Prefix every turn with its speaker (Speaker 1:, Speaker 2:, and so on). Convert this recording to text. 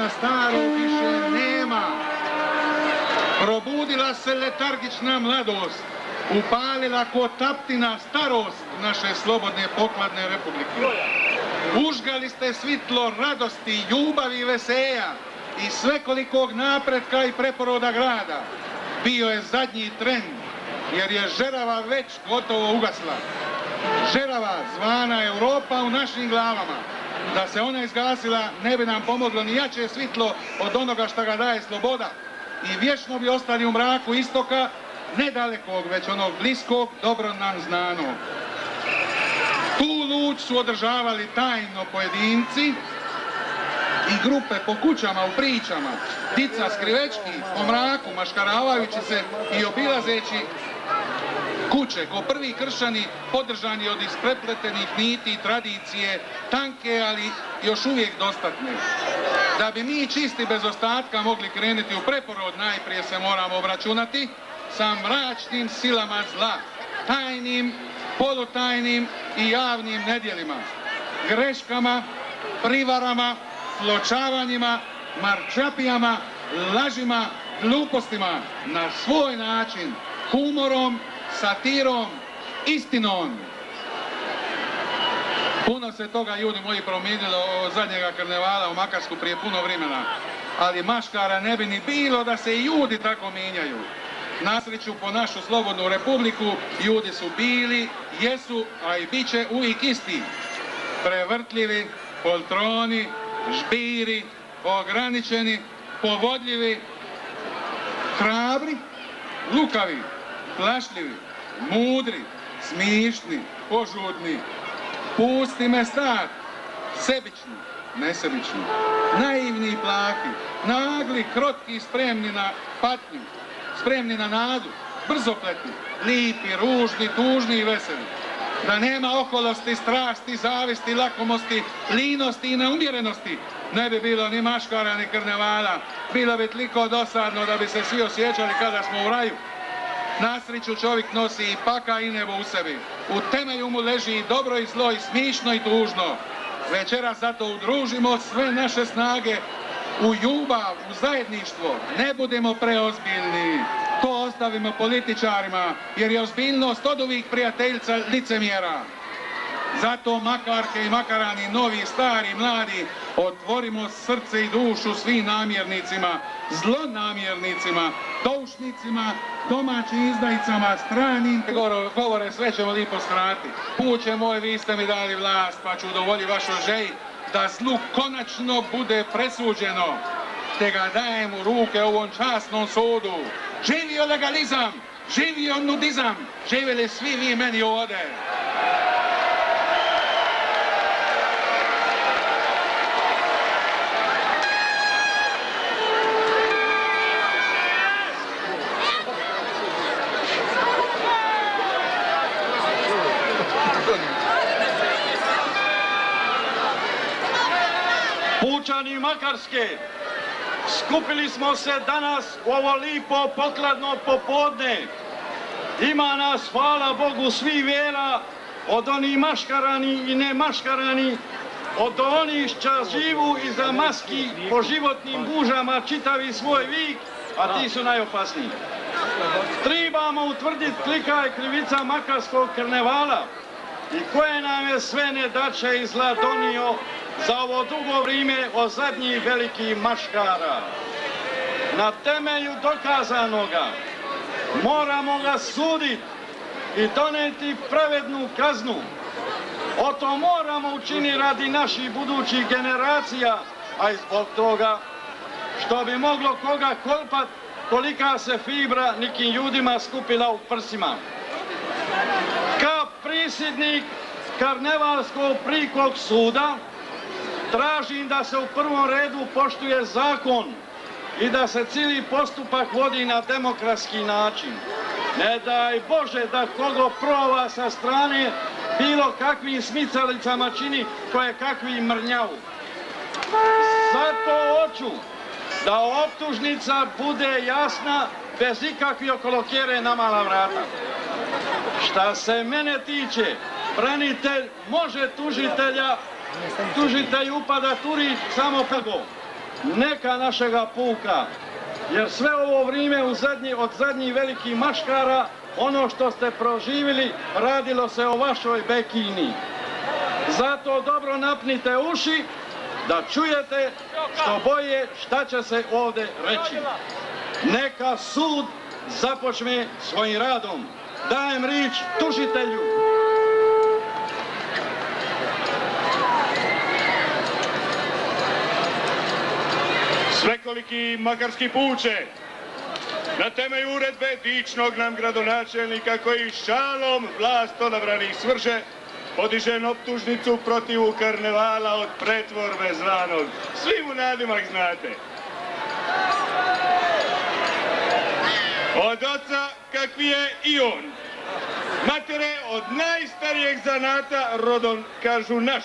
Speaker 1: na staro više nema. Probudila se letargična mladost, upalila ko taptina starost naše slobodne pokladne republike. Užgali ste svitlo radosti, ljubavi i veselja i svekolikog napretka i preporoda grada. Bio je zadnji tren, jer je žerava već gotovo ugasla. Žerava zvana Europa u našim glavama. Da se ona izgasila, ne bi nam pomoglo ni jače svitlo od onoga što ga daje sloboda. I vječno bi ostali u mraku istoka, ne dalekog, već onog bliskog, dobro nam znanog. Tu luč su održavali tajno pojedinci i grupe po kućama u pričama, dica skrivečki po mraku, maškaravajući se i obilazeći kuće ko prvi kršćani, podržani od isprepletenih niti i tradicije, tanke, ali još uvijek dostatne. Da bi mi čisti bez ostatka mogli krenuti u preporod, najprije se moramo obračunati sa mračnim silama zla, tajnim, polutajnim i javnim nedjelima, greškama, privarama, fločavanjima, marčapijama, lažima, glupostima, na svoj način, humorom, satirom, istinom. Puno se toga, ljudi moji, promijenilo od zadnjega karnevala u Makarsku prije puno vremena, ali maškara ne bi ni bilo da se i ljudi tako mijenjaju. Nasreću po našu slobodnu republiku, ljudi su bili, jesu, a i bit će uvijek isti. Prevrtljivi, poltroni, žbiri, ograničeni, povodljivi, hrabri, lukavi, plašljivi, mudri, smišni, požudni, pusti me star, sebični, nesebični, naivni i plaki, nagli, krotki, spremni na patnju, spremni na nadu, brzopletni, lipi, ružni, tužni i veseli. Da nema oholosti, strasti, zavisti, lakomosti, linosti i neumjerenosti, ne bi bilo ni maškara ni karnevala. Bilo bi toliko dosadno da bi se svi osjećali kada smo u raju. Nasreću čovjek nosi i paka i nebo u sebi. U temelju mu leži i dobro i zlo i smišno i tužno. Večeras zato udružimo sve naše snage u ljubav, u zajedništvo. Ne budemo preozbiljni. To ostavimo političarima, jer je ozbiljnost oduvijek prijateljica licemjera. Zato makarke i makarani, novi, stari, mladi, otvorimo srce i dušu svim namjernicima, zlonamjernicima, doušnicima, domaćim izdajicama, stranim govore, sve ćemo lipo skrati. Puće moj, vi ste mi dali vlast, pa ću udovoljiti vašoj želji da zlu konačno bude presuđeno, te ga dajem u ruke ovom časnom sudu. Živio legalizam, živio nudizam, živjeli svi vi meni ovdje.
Speaker 2: Pučani Makarske, skupili smo se danas u ovo lipo pokladno popodne. Ima nas, hvala Bogu, svi vjera, od onih maškarani i nemaškarani, od onih što živu iza maski po životnim gužama čitavi svoj vik, a ti su najopasniji. Trebamo utvrditi kolika je krivica makarskog karnevala i koje nam je sve nedaće i zla donio za ovo dugo vrijeme od zadnjih velikih maškara. Na temelju dokazanoga moramo ga suditi i donijeti pravednu kaznu. O to moramo učiniti radi naših budućih generacija, a i zbog toga što bi moglo koga kolpat kolika se fibra nekim ljudima skupila u prsima. Kao prisjednik Karnevalskog prikog suda tražim da se u prvom redu poštuje zakon i da se cijeli postupak vodi na demokratski način. Ne daj Bože da kogo prova sa strane bilo kakvim smicalicama čini koje kakvi mrnjavu. Zato hoću da optužnica bude jasna bez ikakvih okolokjere na mala vrata. Šta se mene tiče, branitelj može tužitelju upada turi samo prvo. Neka našega puka, jer sve ovo vrijeme od zadnjih velikih maškara, ono što ste proživjeli, radilo se o vašoj bekini. Zato dobro napnite uši da čujete što boje šta će se ovdje reći. Neka sud započne svojim radom. Dajem riječ tužitelju.
Speaker 3: Svekoliki makarski puče, na temelju uredbe dičnog nam gradonačelnika koji šalom vlast odabranih svrže, podižem optužnicu protiv karnevala od pretvorbe zvanog. Svi mu nadimak znate. Od oca kakvi je i on. Matere od najstarijeg zanata rodom kažu naš.